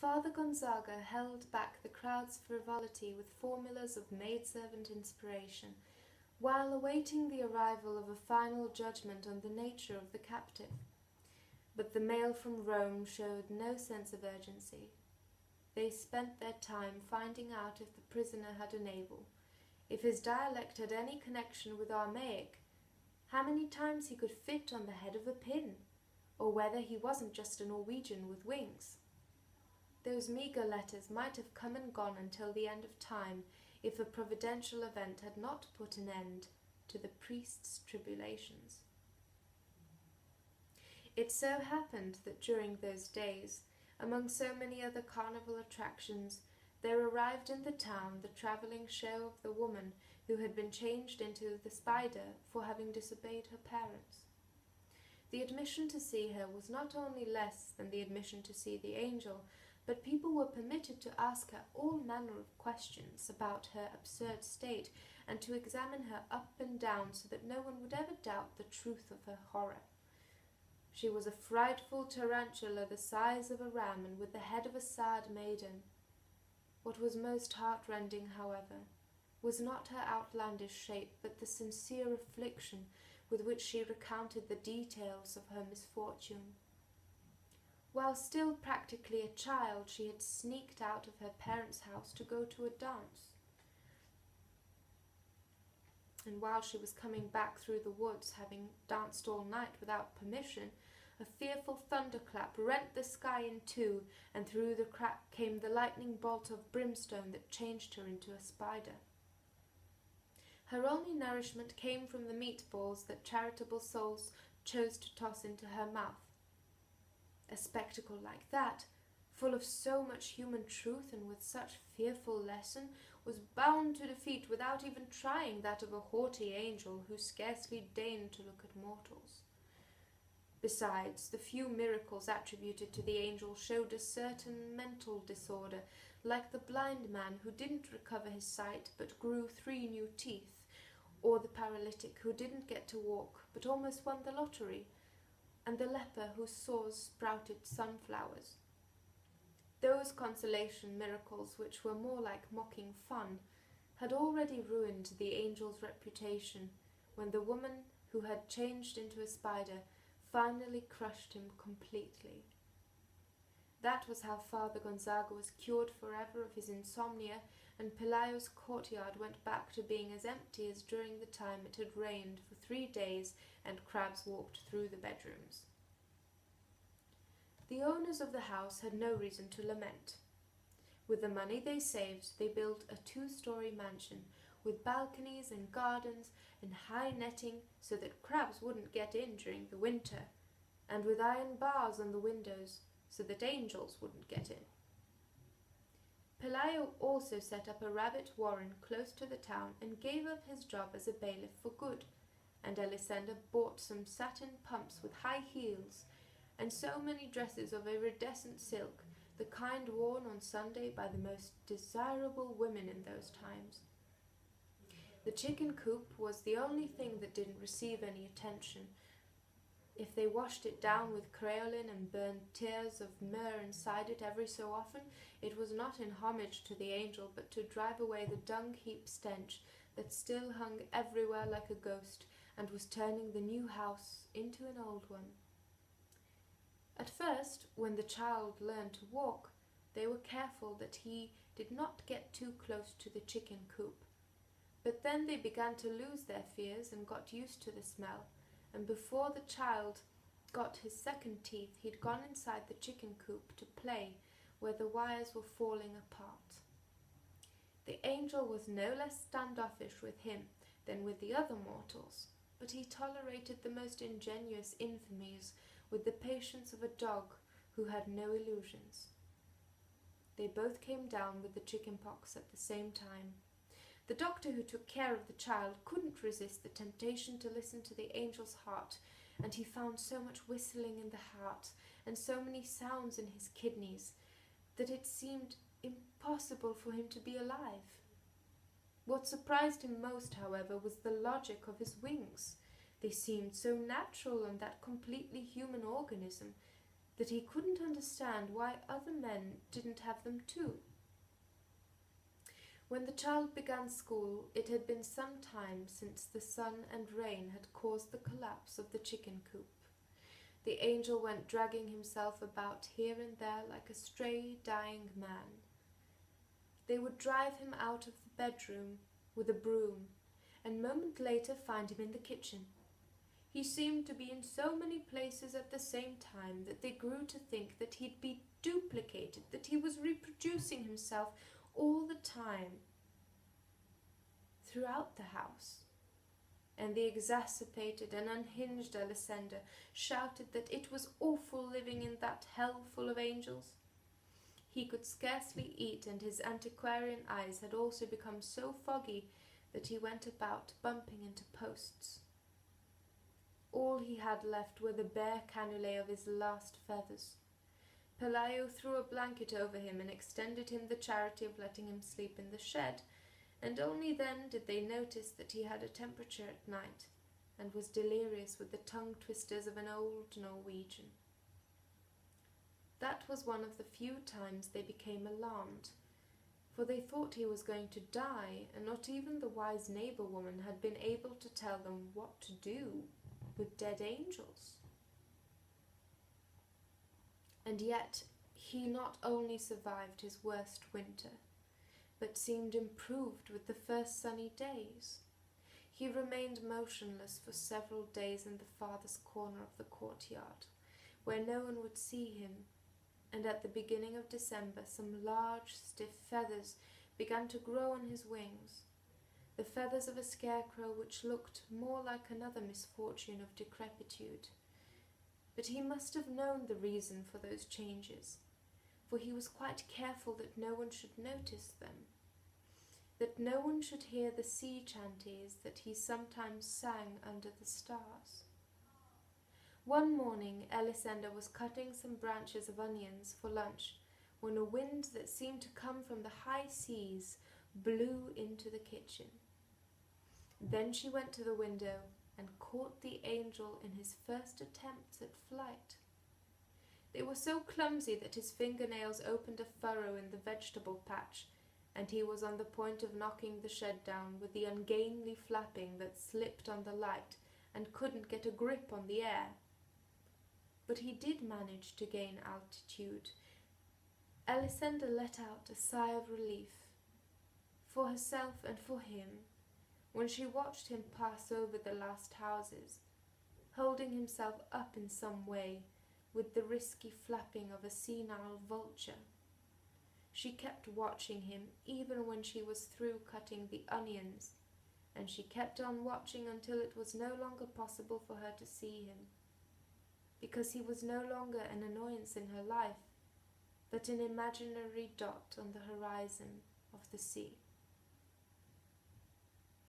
Father Gonzaga held back the crowd's frivolity with formulas of maidservant inspiration, while awaiting the arrival of a final judgment on the nature of the captive. But the mail from Rome showed no sense of urgency. They spent their time finding out if the prisoner had a navel, if his dialect had any connection with Aramaic, how many times he could fit on the head of a pin, or whether he wasn't just a Norwegian with wings. Those meagre letters might have come and gone until the end of time if a providential event had not put an end to the priest's tribulations. It so happened that during those days, among so many other carnival attractions, there arrived in the town the travelling show of the woman who had been changed into the spider for having disobeyed her parents. The admission to see her was not only less than the admission to see the angel, but people were permitted to ask her all manner of questions about her absurd state and to examine her up and down so that no one would ever doubt the truth of her horror. She was a frightful tarantula the size of a ram and with the head of a sad maiden. What was most heartrending, however, was not her outlandish shape, but the sincere affliction with which she recounted the details of her misfortune. While still practically a child, she had sneaked out of her parents' house to go to a dance. And while she was coming back through the woods, having danced all night without permission, a fearful thunderclap rent the sky in two, and through the crack came the lightning bolt of brimstone that changed her into a spider. Her only nourishment came from the meatballs that charitable souls chose to toss into her mouth. A spectacle like that, full of so much human truth and with such fearful lesson, was bound to defeat without even trying that of a haughty angel who scarcely deigned to look at mortals. Besides, the few miracles attributed to the angel showed a certain mental disorder, like the blind man who didn't recover his sight but grew 3 new teeth, or the paralytic who didn't get to walk but almost won the lottery, and the leper whose sores sprouted sunflowers. Those consolation miracles, which were more like mocking fun, had already ruined the angel's reputation when the woman who had changed into a spider finally crushed him completely. That was how Father Gonzaga was cured forever of his insomnia, and Pelayo's courtyard went back to being as empty as during the time it had rained for 3 days and crabs walked through the bedrooms. The owners of the house had no reason to lament. With the money they saved, they built a 2-story mansion with balconies and gardens and high netting so that crabs wouldn't get in during the winter, and with iron bars on the windows so that angels wouldn't get in. Pelayo also set up a rabbit warren close to the town and gave up his job as a bailiff for good, and Elisenda bought some satin pumps with high heels and so many dresses of iridescent silk, the kind worn on Sunday by the most desirable women in those times. The chicken coop was the only thing that didn't receive any attention. If they washed it down with creolin and burned tears of myrrh inside it every so often, it was not in homage to the angel, but to drive away the dung-heap stench that still hung everywhere like a ghost and was turning the new house into an old one. At first, when the child learned to walk, they were careful that he did not get too close to the chicken coop. But then they began to lose their fears and got used to the smell, and before the child got his 2nd teeth, he'd gone inside the chicken coop to play where the wires were falling apart. The angel was no less standoffish with him than with the other mortals, but he tolerated the most ingenuous infamies with the patience of a dog who had no illusions. They both came down with the chicken pox at the same time. The doctor who took care of the child couldn't resist the temptation to listen to the angel's heart, and he found so much whistling in the heart and so many sounds in his kidneys that it seemed impossible for him to be alive. What surprised him most, however, was the logic of his wings. They seemed so natural on that completely human organism, that he couldn't understand why other men didn't have them too. When the child began school, it had been some time since the sun and rain had caused the collapse of the chicken coop. The angel went dragging himself about here and there like a stray, dying man. They would drive him out of the bedroom with a broom, and a moment later find him in the kitchen. He seemed to be in so many places at the same time that they grew to think that he'd be duplicated, that he was reproducing himself all the time throughout the house. And the exacerbated and unhinged Alessandra shouted that it was awful living in that hell full of angels. He could scarcely eat, and his antiquarian eyes had also become so foggy that he went about bumping into posts. All he had left were the bare cannulae of his last feathers. Pelayo threw a blanket over him and extended him the charity of letting him sleep in the shed, and only then did they notice that he had a temperature at night, and was delirious with the tongue twisters of an old Norwegian. That was one of the few times they became alarmed, for they thought he was going to die, and not even the wise neighbour woman had been able to tell them what to do with dead angels. And yet he not only survived his worst winter, but seemed improved with the first sunny days. He remained motionless for several days in the farthest corner of the courtyard, where no one would see him, and at the beginning of December some large, stiff feathers began to grow on his wings, the feathers of a scarecrow which looked more like another misfortune of decrepitude. But he must have known the reason for those changes, for he was quite careful that no one should notice them, that no one should hear the sea chanties that he sometimes sang under the stars. One morning Elisenda was cutting some branches of onions for lunch when a wind that seemed to come from the high seas blew into the kitchen. Then she went to the window and caught the angel in his first attempts at flight. They were so clumsy that his fingernails opened a furrow in the vegetable patch, and he was on the point of knocking the shed down with the ungainly flapping that slipped on the light and couldn't get a grip on the air. But he did manage to gain altitude. Elisenda let out a sigh of relief, for herself and for him, when she watched him pass over the last houses, holding himself up in some way with the risky flapping of a senile vulture. She kept watching him even when she was through cutting the onions, and she kept on watching until it was no longer possible for her to see him, because he was no longer an annoyance in her life, but an imaginary dot on the horizon of the sea.